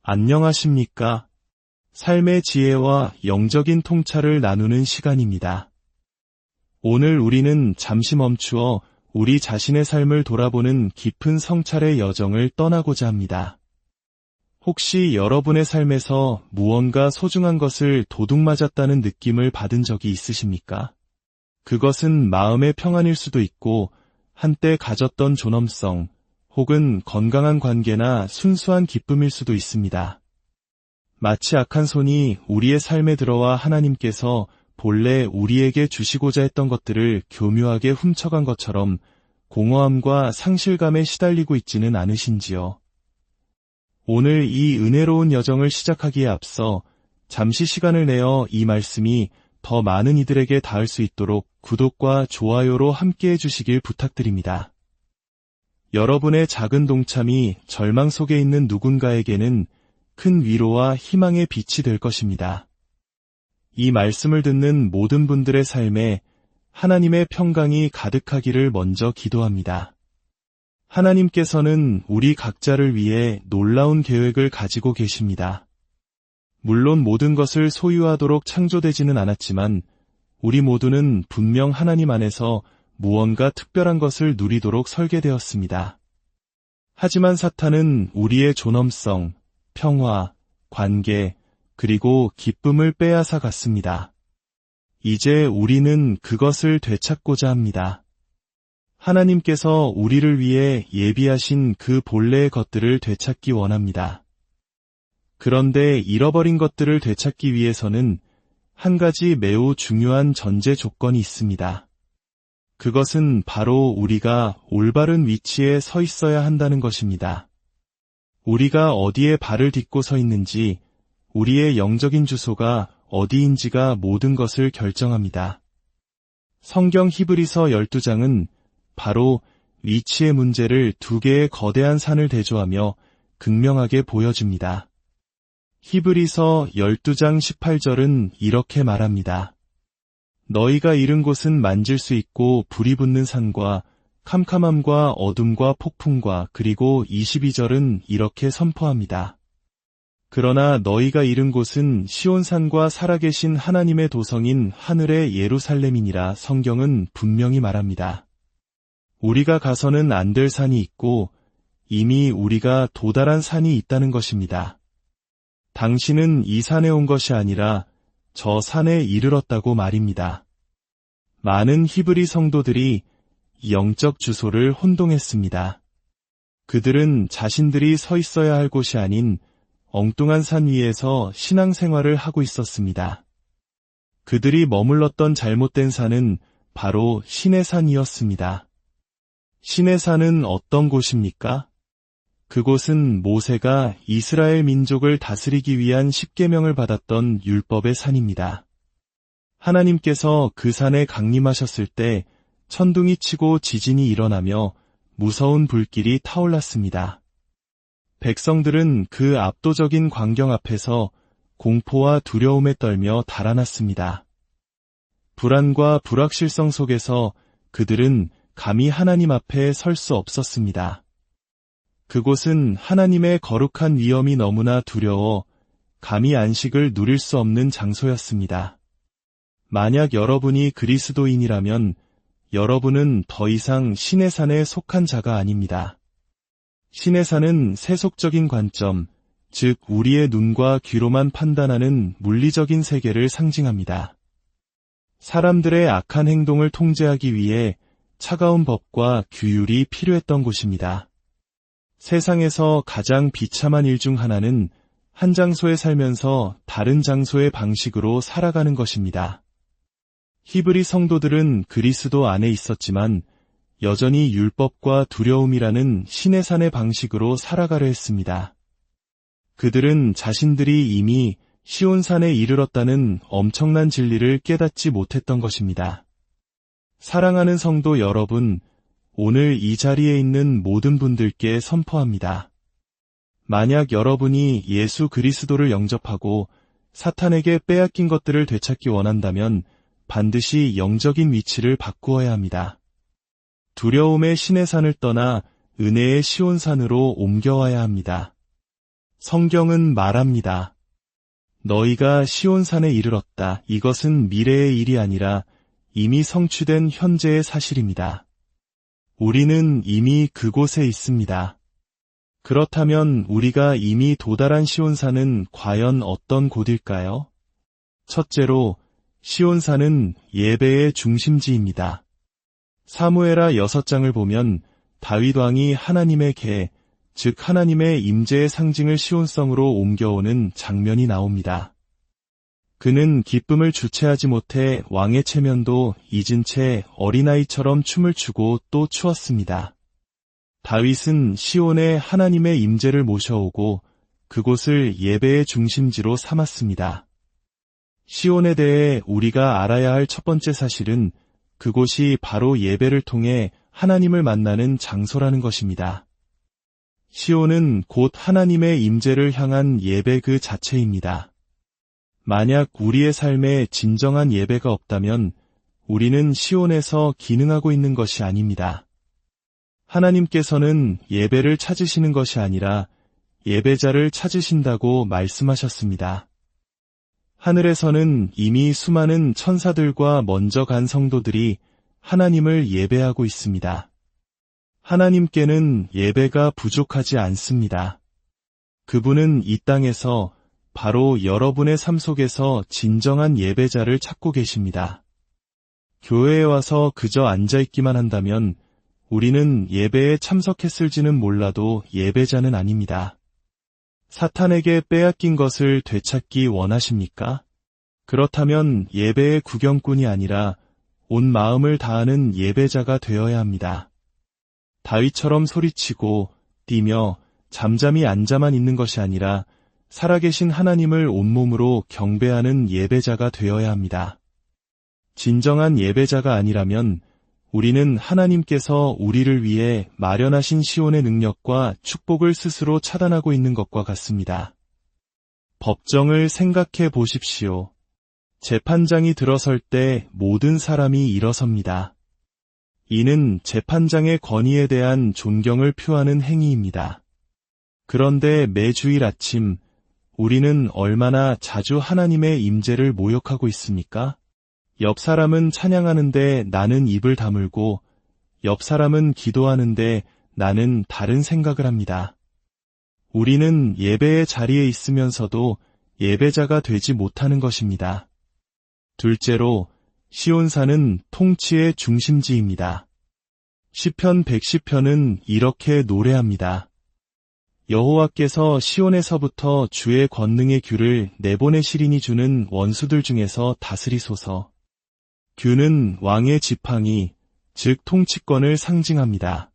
안녕하십니까? 삶의 지혜와 영적인 통찰을 나누는 시간입니다. 오늘 우리는 잠시 멈추어 우리 자신의 삶을 돌아보는 깊은 성찰의 여정을 떠나고자 합니다. 혹시 여러분의 삶에서 무언가 소중한 것을 도둑맞았다는 느낌을 받은 적이 있으십니까? 그것은 마음의 평안일 수도 있고, 한때 가졌던 존엄성, 혹은 건강한 관계나 순수한 기쁨일 수도 있습니다. 마치 악한 손이 우리의 삶에 들어와 하나님께서 본래 우리에게 주시고자 했던 것들을 교묘하게 훔쳐간 것처럼 공허함과 상실감에 시달리고 있지는 않으신지요? 오늘 이 은혜로운 여정을 시작하기에 앞서 잠시 시간을 내어 이 말씀이 더 많은 이들에게 닿을 수 있도록 구독과 좋아요로 함께해 주시길 부탁드립니다. 여러분의 작은 동참이 절망 속에 있는 누군가에게는 큰 위로와 희망의 빛이 될 것입니다. 이 말씀을 듣는 모든 분들의 삶에 하나님의 평강이 가득하기를 먼저 기도합니다. 하나님께서는 우리 각자를 위해 놀라운 계획을 가지고 계십니다. 물론 모든 것을 소유하도록 창조되지는 않았지만 우리 모두는 분명 하나님 안에서 무언가 특별한 것을 누리도록 설계되었습니다. 하지만 사탄은 우리의 존엄성, 평화, 관계, 그리고 기쁨을 빼앗아 갔습니다. 이제 우리는 그것을 되찾고자 합니다. 하나님께서 우리를 위해 예비하신 그 본래의 것들을 되찾기 원합니다. 그런데 잃어버린 것들을 되찾기 위해서는 한 가지 매우 중요한 전제 조건이 있습니다. 그것은 바로 우리가 올바른 위치에 서 있어야 한다는 것입니다. 우리가 어디에 발을 딛고 서 있는지, 우리의 영적인 주소가 어디인지가 모든 것을 결정합니다. 성경 히브리서 12장은 바로 위치의 문제를 두 개의 거대한 산을 대조하며 극명하게 보여줍니다. 히브리서 12장 18절은 이렇게 말합니다. 너희가 이른 곳은 만질 수 있고 불이 붙는 산과 캄캄함과 어둠과 폭풍과, 그리고 22절은 이렇게 선포합니다. 그러나 너희가 이른 곳은 시온산과 살아계신 하나님의 도성인 하늘의 예루살렘이니라. 성경은 분명히 말합니다. 우리가 가서는 안 될 산이 있고 이미 우리가 도달한 산이 있다는 것입니다. 당신은 이 산에 온 것이 아니라 저 산에 이르렀다고 말입니다. 많은 히브리 성도들이 영적 주소를 혼동했습니다. 그들은 자신들이 서 있어야 할 곳이 아닌 엉뚱한 산 위에서 신앙생활을 하고 있었습니다. 그들이 머물렀던 잘못된 산은 바로 신의 산이었습니다. 신의 산은 어떤 곳입니까? 그곳은 모세가 이스라엘 민족을 다스리기 위한 십계명을 받았던 율법의 산입니다. 하나님께서 그 산에 강림하셨을 때 천둥이 치고 지진이 일어나며 무서운 불길이 타올랐습니다. 백성들은 그 압도적인 광경 앞에서 공포와 두려움에 떨며 달아났습니다. 불안과 불확실성 속에서 그들은 감히 하나님 앞에 설 수 없었습니다. 그곳은 하나님의 거룩한 위엄이 너무나 두려워 감히 안식을 누릴 수 없는 장소였습니다. 만약 여러분이 그리스도인이라면 여러분은 더 이상 신의 산에 속한 자가 아닙니다. 신의 산은 세속적인 관점, 즉 우리의 눈과 귀로만 판단하는 물리적인 세계를 상징합니다. 사람들의 악한 행동을 통제하기 위해 차가운 법과 규율이 필요했던 곳입니다. 세상에서 가장 비참한 일 중 하나는 한 장소에 살면서 다른 장소의 방식으로 살아가는 것입니다. 히브리 성도들은 그리스도 안에 있었지만 여전히 율법과 두려움이라는 신의 산의 방식으로 살아가려 했습니다. 그들은 자신들이 이미 시온산에 이르렀다는 엄청난 진리를 깨닫지 못했던 것입니다. 사랑하는 성도 여러분, 오늘 이 자리에 있는 모든 분들께 선포합니다. 만약 여러분이 예수 그리스도를 영접하고 사탄에게 빼앗긴 것들을 되찾기 원한다면 반드시 영적인 위치를 바꾸어야 합니다. 두려움의 신의 산을 떠나 은혜의 시온산으로 옮겨와야 합니다. 성경은 말합니다. 너희가 시온산에 이르렀다. 이것은 미래의 일이 아니라 이미 성취된 현재의 사실입니다. 우리는 이미 그곳에 있습니다. 그렇다면 우리가 이미 도달한 시온산은 과연 어떤 곳일까요? 첫째로, 시온산은 예배의 중심지입니다. 사무엘하 6장을 보면 다윗 왕이 하나님의 계, 즉 하나님의 임재의 상징을 시온성으로 옮겨오는 장면이 나옵니다. 그는 기쁨을 주체하지 못해 왕의 체면도 잊은 채 어린아이처럼 춤을 추고 또 추었습니다. 다윗은 시온에 하나님의 임재를 모셔오고 그곳을 예배의 중심지로 삼았습니다. 시온에 대해 우리가 알아야 할 첫 번째 사실은 그곳이 바로 예배를 통해 하나님을 만나는 장소라는 것입니다. 시온은 곧 하나님의 임재를 향한 예배 그 자체입니다. 만약 우리의 삶에 진정한 예배가 없다면 우리는 시온에서 기능하고 있는 것이 아닙니다. 하나님께서는 예배를 찾으시는 것이 아니라 예배자를 찾으신다고 말씀하셨습니다. 하늘에서는 이미 수많은 천사들과 먼저 간 성도들이 하나님을 예배하고 있습니다. 하나님께는 예배가 부족하지 않습니다. 그분은 이 땅에서 바로 여러분의 삶 속에서 진정한 예배자를 찾고 계십니다. 교회에 와서 그저 앉아있기만 한다면 우리는 예배에 참석했을지는 몰라도 예배자는 아닙니다. 사탄에게 빼앗긴 것을 되찾기 원하십니까? 그렇다면 예배의 구경꾼이 아니라 온 마음을 다하는 예배자가 되어야 합니다. 다윗처럼 소리치고 뛰며 잠잠히 앉아만 있는 것이 아니라 살아계신 하나님을 온몸으로 경배하는 예배자가 되어야 합니다. 진정한 예배자가 아니라면 우리는 하나님께서 우리를 위해 마련하신 시온의 능력과 축복을 스스로 차단하고 있는 것과 같습니다. 법정을 생각해 보십시오. 재판장이 들어설 때 모든 사람이 일어섭니다. 이는 재판장의 권위에 대한 존경을 표하는 행위입니다. 그런데 매주일 아침 우리는 얼마나 자주 하나님의 임재를 모욕하고 있습니까? 옆 사람은 찬양하는데 나는 입을 다물고 옆 사람은 기도하는데 나는 다른 생각을 합니다. 우리는 예배의 자리에 있으면서도 예배자가 되지 못하는 것입니다. 둘째로, 시온산은 통치의 중심지입니다. 시편 110편은 이렇게 노래합니다. 여호와께서 시온에서부터 주의 권능의 규를 내보내시리니 주는 원수들 중에서 다스리소서. 규는 왕의 지팡이, 즉 통치권을 상징합니다.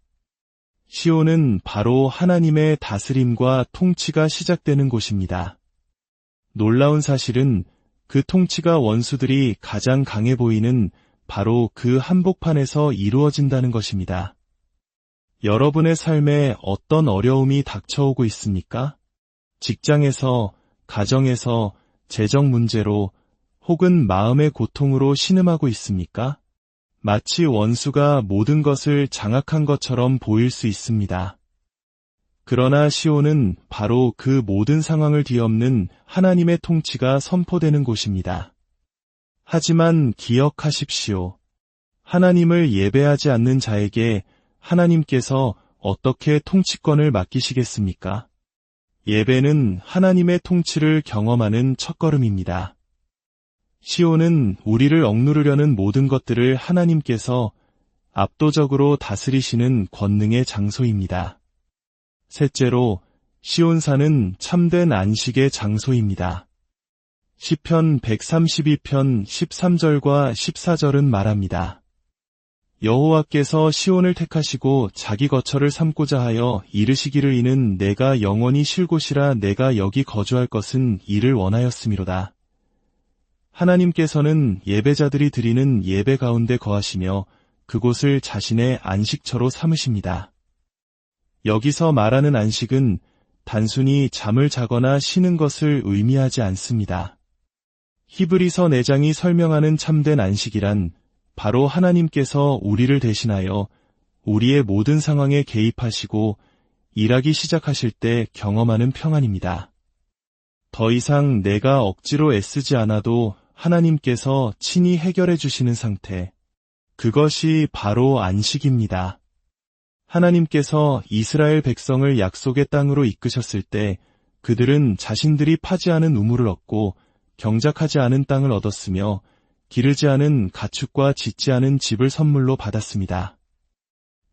시온은 바로 하나님의 다스림과 통치가 시작되는 곳입니다. 놀라운 사실은 그 통치가 원수들이 가장 강해 보이는 바로 그 한복판에서 이루어진다는 것입니다. 여러분의 삶에 어떤 어려움이 닥쳐오고 있습니까? 직장에서, 가정에서, 재정 문제로 혹은 마음의 고통으로 신음하고 있습니까? 마치 원수가 모든 것을 장악한 것처럼 보일 수 있습니다. 그러나 시온은 바로 그 모든 상황을 뒤엎는 하나님의 통치가 선포되는 곳입니다. 하지만 기억하십시오. 하나님을 예배하지 않는 자에게 하나님께서 어떻게 통치권을 맡기시겠습니까? 예배는 하나님의 통치를 경험하는 첫걸음입니다. 시온은 우리를 억누르려는 모든 것들을 하나님께서 압도적으로 다스리시는 권능의 장소입니다. 셋째로, 시온산은 참된 안식의 장소입니다. 시편 132편 13절과 14절은 말합니다. 여호와께서 시온을 택하시고 자기 거처를 삼고자 하여 이르시기를 이는 내가 영원히 쉴 곳이라 내가 여기 거주할 것은 이를 원하였음이로다. 하나님께서는 예배자들이 드리는 예배 가운데 거하시며 그곳을 자신의 안식처로 삼으십니다. 여기서 말하는 안식은 단순히 잠을 자거나 쉬는 것을 의미하지 않습니다. 히브리서 4장이 설명하는 참된 안식이란 바로 하나님께서 우리를 대신하여 우리의 모든 상황에 개입하시고 일하기 시작하실 때 경험하는 평안입니다. 더 이상 내가 억지로 애쓰지 않아도 하나님께서 친히 해결해 주시는 상태. 그것이 바로 안식입니다. 하나님께서 이스라엘 백성을 약속의 땅으로 이끄셨을 때 그들은 자신들이 파지 않은 우물을 얻고 경작하지 않은 땅을 얻었으며 기르지 않은 가축과 짓지 않은 집을 선물로 받았습니다.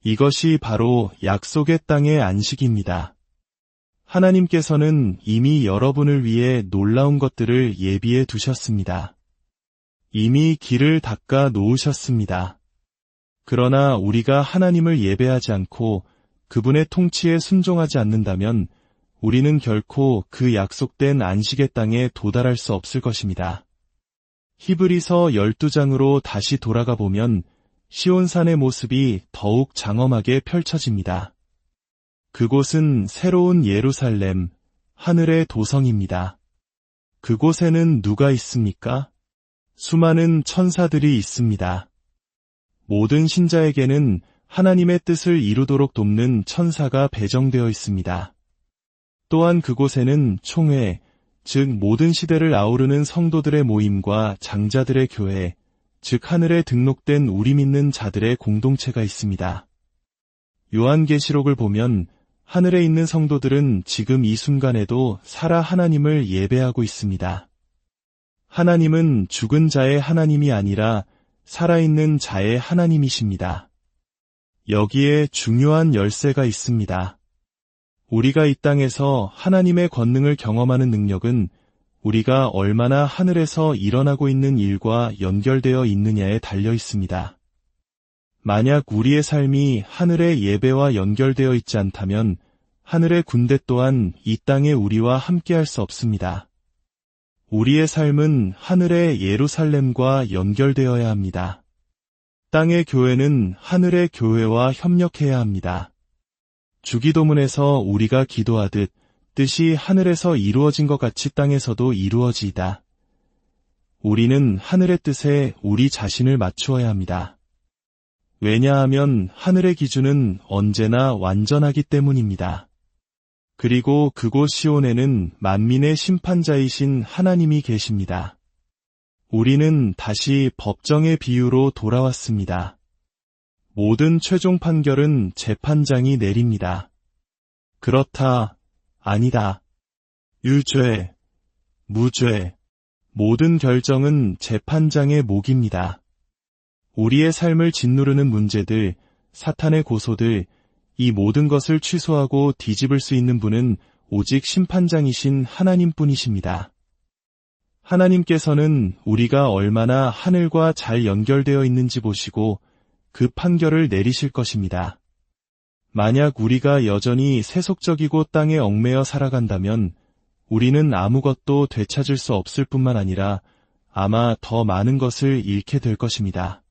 이것이 바로 약속의 땅의 안식입니다. 하나님께서는 이미 여러분을 위해 놀라운 것들을 예비해 두셨습니다. 이미 길을 닦아 놓으셨습니다. 그러나 우리가 하나님을 예배하지 않고 그분의 통치에 순종하지 않는다면 우리는 결코 그 약속된 안식의 땅에 도달할 수 없을 것입니다. 히브리서 12장으로 다시 돌아가 보면 시온산의 모습이 더욱 장엄하게 펼쳐집니다. 그곳은 새로운 예루살렘, 하늘의 도성입니다. 그곳에는 누가 있습니까? 수많은 천사들이 있습니다. 모든 신자에게는 하나님의 뜻을 이루도록 돕는 천사가 배정되어 있습니다. 또한 그곳에는 총회, 즉 모든 시대를 아우르는 성도들의 모임과 장자들의 교회, 즉 하늘에 등록된 우리 믿는 자들의 공동체가 있습니다. 요한계시록을 보면 하늘에 있는 성도들은 지금 이 순간에도 살아 하나님을 예배하고 있습니다. 하나님은 죽은 자의 하나님이 아니라 살아있는 자의 하나님이십니다. 여기에 중요한 열쇠가 있습니다. 우리가 이 땅에서 하나님의 권능을 경험하는 능력은 우리가 얼마나 하늘에서 일어나고 있는 일과 연결되어 있느냐에 달려 있습니다. 만약 우리의 삶이 하늘의 예배와 연결되어 있지 않다면 하늘의 군대 또한 이 땅에 우리와 함께할 수 없습니다. 우리의 삶은 하늘의 예루살렘과 연결되어야 합니다. 땅의 교회는 하늘의 교회와 협력해야 합니다. 주기도문에서 우리가 기도하듯 뜻이 하늘에서 이루어진 것 같이 땅에서도 이루어지이다. 우리는 하늘의 뜻에 우리 자신을 맞추어야 합니다. 왜냐하면 하늘의 기준은 언제나 완전하기 때문입니다. 그리고 그곳 시온에는 만민의 심판자이신 하나님이 계십니다. 우리는 다시 법정의 비유로 돌아왔습니다. 모든 최종 판결은 재판장이 내립니다. 그렇다, 아니다, 유죄, 무죄, 모든 결정은 재판장의 몫입니다. 우리의 삶을 짓누르는 문제들, 사탄의 고소들, 이 모든 것을 취소하고 뒤집을 수 있는 분은 오직 심판장이신 하나님뿐이십니다. 하나님께서는 우리가 얼마나 하늘과 잘 연결되어 있는지 보시고 그 판결을 내리실 것입니다. 만약 우리가 여전히 세속적이고 땅에 얽매여 살아간다면 우리는 아무것도 되찾을 수 없을 뿐만 아니라 아마 더 많은 것을 잃게 될 것입니다.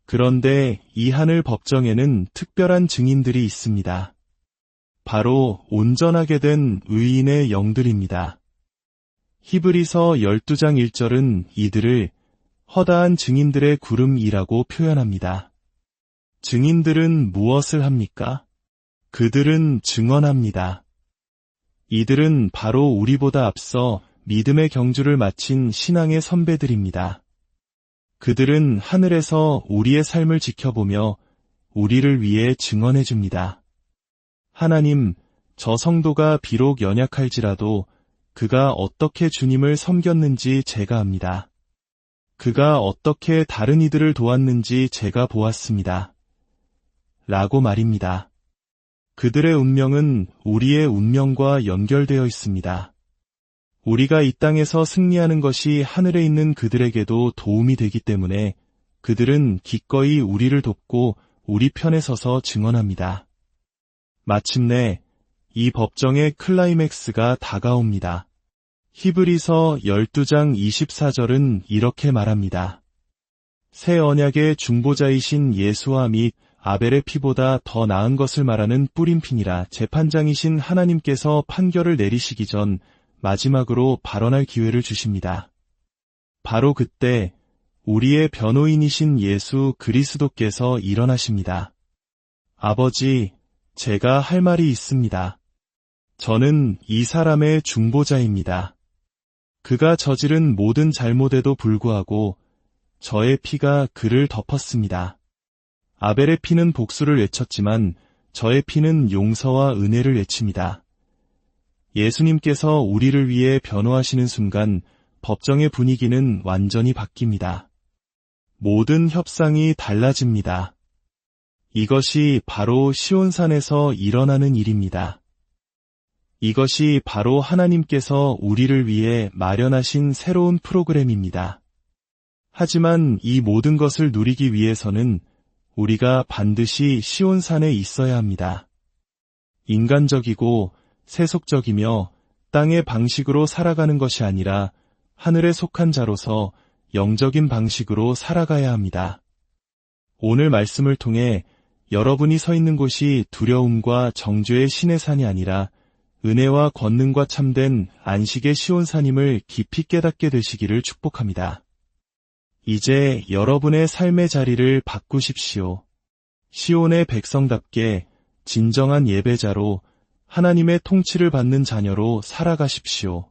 그런데 이 하늘 법정에는 특별한 증인들이 있습니다. 바로 온전하게 된 의인의 영들입니다. 히브리서 12장 1절은 이들을 허다한 증인들의 구름이라고 표현합니다. 증인들은 무엇을 합니까? 그들은 증언합니다. 이들은 바로 우리보다 앞서 믿음의 경주를 마친 신앙의 선배들입니다. 그들은 하늘에서 우리의 삶을 지켜보며 우리를 위해 증언해 줍니다. 하나님, 저 성도가 비록 연약할지라도 그가 어떻게 주님을 섬겼는지 제가 압니다. 그가 어떻게 다른 이들을 도왔는지 제가 보았습니다. 라고 말입니다. 그들의 운명은 우리의 운명과 연결되어 있습니다. 우리가 이 땅에서 승리하는 것이 하늘에 있는 그들에게도 도움이 되기 때문에 그들은 기꺼이 우리를 돕고 우리 편에 서서 증언합니다. 마침내 이 법정의 클라이맥스가 다가옵니다. 히브리서 12장 24절은 이렇게 말합니다. 새 언약의 중보자이신 예수와 및 아벨의 피보다 더 나은 것을 말하는 뿌림핀이라 재판장이신 하나님께서 판결을 내리시기 전 마지막으로 발언할 기회를 주십니다. 바로 그때 우리의 변호인이신 예수 그리스도께서 일어나십니다. 아버지, 제가 할 말이 있습니다. 저는 이 사람의 중보자입니다. 그가 저지른 모든 잘못에도 불구하고 저의 피가 그를 덮었습니다. 아벨의 피는 복수를 외쳤지만 저의 피는 용서와 은혜를 외칩니다. 예수님께서 우리를 위해 변호하시는 순간 법정의 분위기는 완전히 바뀝니다. 모든 협상이 달라집니다. 이것이 바로 시온산에서 일어나는 일입니다. 이것이 바로 하나님께서 우리를 위해 마련하신 새로운 프로그램입니다. 하지만 이 모든 것을 누리기 위해서는 우리가 반드시 시온산에 있어야 합니다. 인간적이고 세속적이며 땅의 방식으로 살아가는 것이 아니라 하늘에 속한 자로서 영적인 방식으로 살아가야 합니다. 오늘 말씀을 통해 여러분이 서 있는 곳이 두려움과 정죄의 신의 산이 아니라 은혜와 권능과 참된 안식의 시온산임을 깊이 깨닫게 되시기를 축복합니다. 이제 여러분의 삶의 자리를 바꾸십시오. 시온의 백성답게 진정한 예배자로 하나님의 통치를 받는 자녀로 살아가십시오.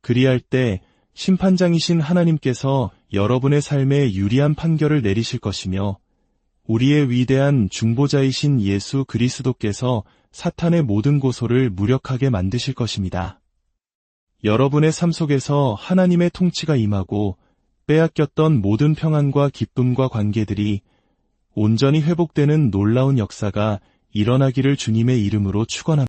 그리할 때 심판장이신 하나님께서 여러분의 삶에 유리한 판결을 내리실 것이며 우리의 위대한 중보자이신 예수 그리스도께서 사탄의 모든 고소를 무력하게 만드실 것입니다. 여러분의 삶 속에서 하나님의 통치가 임하고 빼앗겼던 모든 평안과 기쁨과 관계들이 온전히 회복되는 놀라운 역사가 일어나기를 주님의 이름으로 축원합니다.